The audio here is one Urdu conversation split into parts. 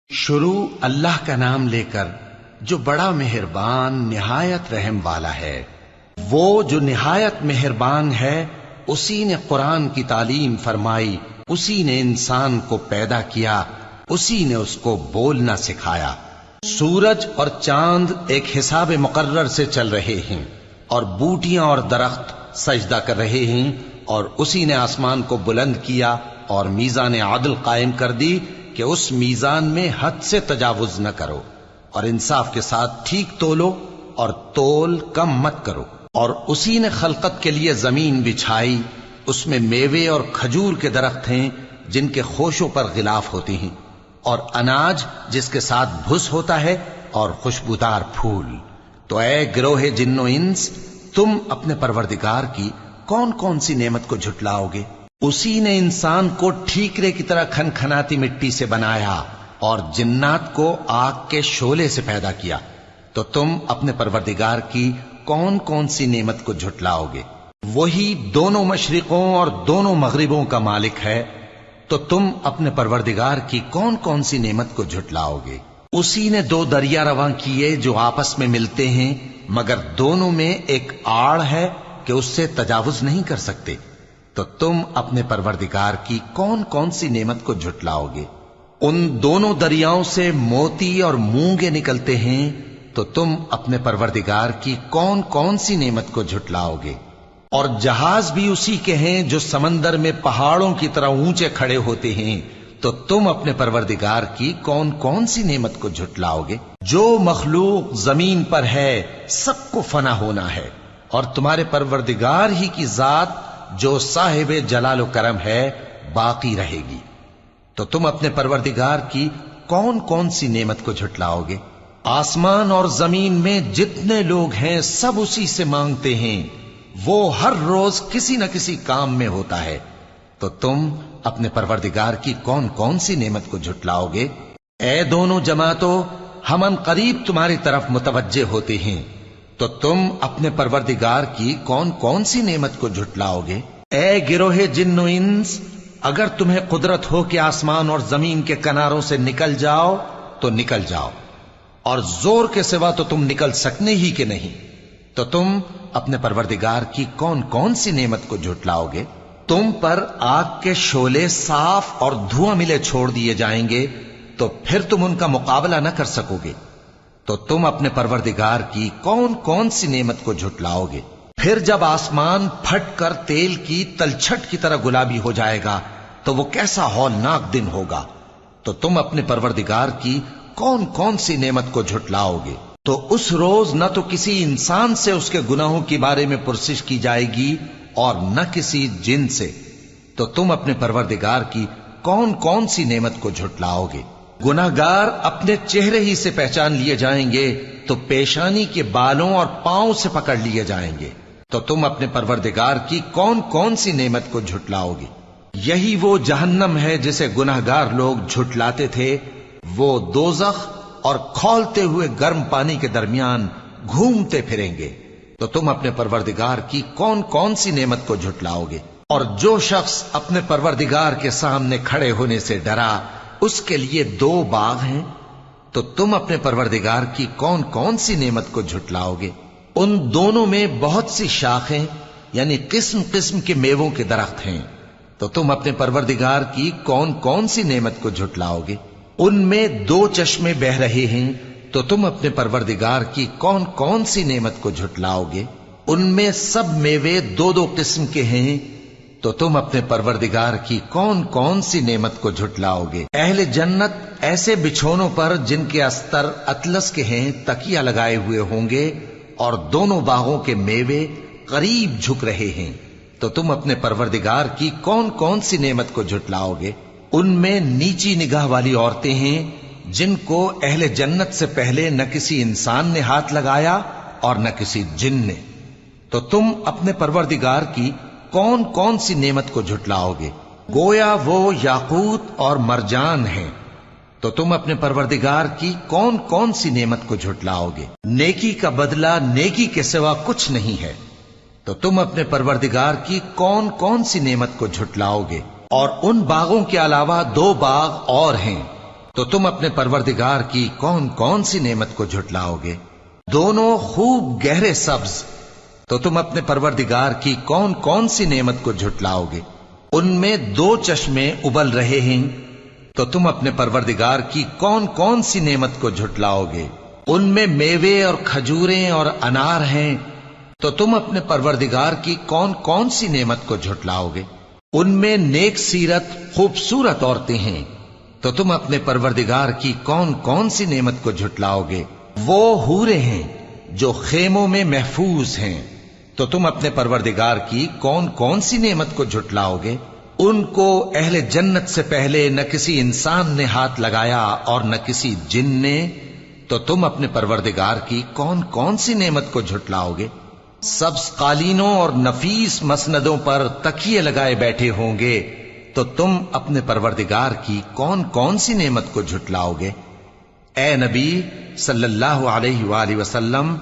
شروع اللہ کا نام لے کر جو بڑا مہربان نہایت رحم والا ہے۔ وہ جو نہایت مہربان ہے اسی نے قرآن کی تعلیم فرمائی، اسی نے انسان کو پیدا کیا، اسی نے اس کو بولنا سکھایا۔ سورج اور چاند ایک حساب مقرر سے چل رہے ہیں اور بوٹیاں اور درخت سجدہ کر رہے ہیں، اور اسی نے آسمان کو بلند کیا اور میزان عدل قائم کر دی کہ اس میزان میں حد سے تجاوز نہ کرو، اور انصاف کے ساتھ ٹھیک تولو اور تول کم مت کرو۔ اور اسی نے خلقت کے لیے زمین بچھائی، اس میں میوے اور کھجور کے درخت ہیں جن کے خوشوں پر غلاف ہوتی ہیں، اور اناج جس کے ساتھ بھس ہوتا ہے، اور خوشبودار پھول۔ تو اے گروہ جن و انس، تم اپنے پروردگار کی کون کون سی نعمت کو جھٹلاؤ گے؟ اسی نے انسان کو ٹھیکرے کی طرح کھنکھناتی مٹی سے بنایا اور جنات کو آگ کے شعلے سے پیدا کیا، تو تم اپنے پروردگار کی کون کون سی نعمت کو جھٹلاؤ گے؟ وہی دونوں مشرقوں اور دونوں مغربوں کا مالک ہے، تو تم اپنے پروردگار کی کون کون سی نعمت کو جھٹلاؤ گے؟ اسی نے دو دریا رواں کیے جو آپس میں ملتے ہیں، مگر دونوں میں ایک آڑ ہے کہ اس سے تجاوز نہیں کر سکتے، تو تم اپنے پروردگار کی کون کون سی نعمت کو جھٹلاؤ گے؟ ان دونوں دریاؤں سے موتی اور مونگے نکلتے ہیں، تو تم اپنے پروردگار کی کون کون سی نعمت کو جھٹلاؤ گے؟ اور جہاز بھی اسی کے ہیں جو سمندر میں پہاڑوں کی طرح اونچے کھڑے ہوتے ہیں، تو تم اپنے پروردگار کی کون کون سی نعمت کو جھٹلاؤ گے؟ جو مخلوق زمین پر ہے سب کو فنا ہونا ہے، اور تمہارے پروردگار ہی کی ذات جو صاحب جلال و کرم ہے باقی رہے گی۔ تو تم اپنے پروردگار کی کون کون سی نعمت کو جھٹلاؤ گے؟ آسمان اور زمین میں جتنے لوگ ہیں سب اسی سے مانگتے ہیں، وہ ہر روز کسی نہ کسی کام میں ہوتا ہے، تو تم اپنے پروردگار کی کون کون سی نعمت کو جھٹلاؤ گے؟ اے دونوں جماعتوں، ہم ان قریب تمہاری طرف متوجہ ہوتے ہیں، تو تم اپنے پروردگار کی کون کون سی نعمت کو جھٹلاؤ گے؟ اے گروہ جن و انس، اگر تمہیں قدرت ہو کہ آسمان اور زمین کے کناروں سے نکل جاؤ تو نکل جاؤ، اور زور کے سوا تو تم نکل سکنے ہی کہ نہیں، تو تم اپنے پروردگار کی کون کون سی نعمت کو جھٹلاؤ گے؟ تم پر آگ کے شعلے صاف اور دھواں ملے چھوڑ دیے جائیں گے، تو پھر تم ان کا مقابلہ نہ کر سکو گے، تو تم اپنے پروردگار کی کون کون سی نعمت کو جھٹلاؤ گے؟ پھر جب آسمان پھٹ کر تیل کی تلچھٹ کی طرح گلابی ہو جائے گا تو وہ کیسا ہولناک دن ہوگا، تو تم اپنے پروردگار کی کون کون سی نعمت کو جھٹلاؤ گے؟ تو اس روز نہ تو کسی انسان سے اس کے گناہوں کے بارے میں پرسش کی جائے گی اور نہ کسی جن سے، تو تم اپنے پروردگار کی کون کون سی نعمت کو جھٹلاؤ گے؟ گناہگار اپنے چہرے ہی سے پہچان لیے جائیں گے تو پیشانی کے بالوں اور پاؤں سے پکڑ لیے جائیں گے، تو تم اپنے پروردگار کی کون کون سی نعمت کو جھٹلاؤ گے؟ یہی وہ جہنم ہے جسے گناہگار لوگ جھٹلاتے تھے، وہ دوزخ اور کھولتے ہوئے گرم پانی کے درمیان گھومتے پھریں گے، تو تم اپنے پروردگار کی کون کون سی نعمت کو جھٹلاؤ گے؟ اور جو شخص اپنے پروردگار کے سامنے کھڑے ہونے سے ڈرا، اس کے لیے دو باغ ہیں، تو تم اپنے پروردگار کی کون کون سی نعمت کو جھٹلاؤ گے؟ ان دونوں میں بہت سی شاخیں یعنی قسم قسم کے میووں کے درخت ہیں، تو تم اپنے پروردگار کی کون کون سی نعمت کو جھٹلاؤ گے؟ ان میں دو چشمے بہ رہے ہیں، تو تم اپنے پروردگار کی کون کون سی نعمت کو جھٹلاؤ گے؟ ان میں سب میوے دو دو قسم کے ہیں، تو تم اپنے پروردگار کی کون کون سی نعمت کو جھٹلاؤ گے؟ اہل جنت ایسے بچھونوں پر جن کے استر اطلس کے ہیں تکیہ لگائے ہوئے ہوں گے، اور دونوں باغوں کے میوے قریب جھک رہے ہیں، تو تم اپنے پروردگار کی کون کون سی نعمت کو جھٹلاؤ گے؟ ان میں نیچی نگاہ والی عورتیں ہیں جن کو اہل جنت سے پہلے نہ کسی انسان نے ہاتھ لگایا اور نہ کسی جن نے، تو تم اپنے پروردگار کی کون کون سی نعمت کو جھٹلاؤ گے؟ گویا وہ یاقوت اور مرجان ہیں، تو تم اپنے پروردگار کی کون کون سی نعمت کو جھٹلاؤ گے؟ نیکی کا بدلہ نیکی کے سوا کچھ نہیں ہے، تو تم اپنے پروردگار کی کون کون سی نعمت کو جھٹلاؤ گے؟ اور ان باغوں کے علاوہ دو باغ اور ہیں تو تم اپنے پروردگار کی کون کون سی نعمت کو جھٹلاؤ گے؟ دونوں خوب گہرے سبز، تو تم اپنے پروردگار کی کون کون سی نعمت کو جھٹلاؤ گے؟ ان میں 2 چشمے ابل رہے ہیں، تو تم اپنے پروردگار کی کون کون سی نعمت کو جھٹلاؤ گے؟ ان میں میوے اور کھجوریں اور انار ہیں، تو تم اپنے پروردگار کی کون کون سی نعمت کو جھٹلاؤ گے؟ ان میں نیک سیرت خوبصورت عورتیں ہیں، تو تم اپنے پروردگار کی کون کون سی نعمت کو جھٹلاؤ گے؟ وہ حوریں ہیں جو خیموں میں محفوظ ہیں، تو تم اپنے پروردگار کی کون کون سی نعمت کو جھٹلاؤ گے؟ ان کو اہل جنت سے پہلے نہ کسی انسان نے ہاتھ لگایا اور نہ کسی جن نے، تو تم اپنے پروردگار کی کون کون سی نعمت کو جھٹلاؤ گے؟ سبز قالینوں اور نفیس مسندوں پر تکیے لگائے بیٹھے ہوں گے، تو تم اپنے پروردگار کی کون کون سی نعمت کو جھٹلاؤ گے؟ اے نبی صلی اللہ علیہ وآلہ وسلم،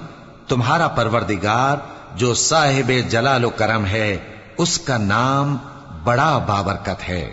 تمہارا پروردگار جو صاحب جلال و کرم ہے، اس کا نام بڑا بابرکت ہے۔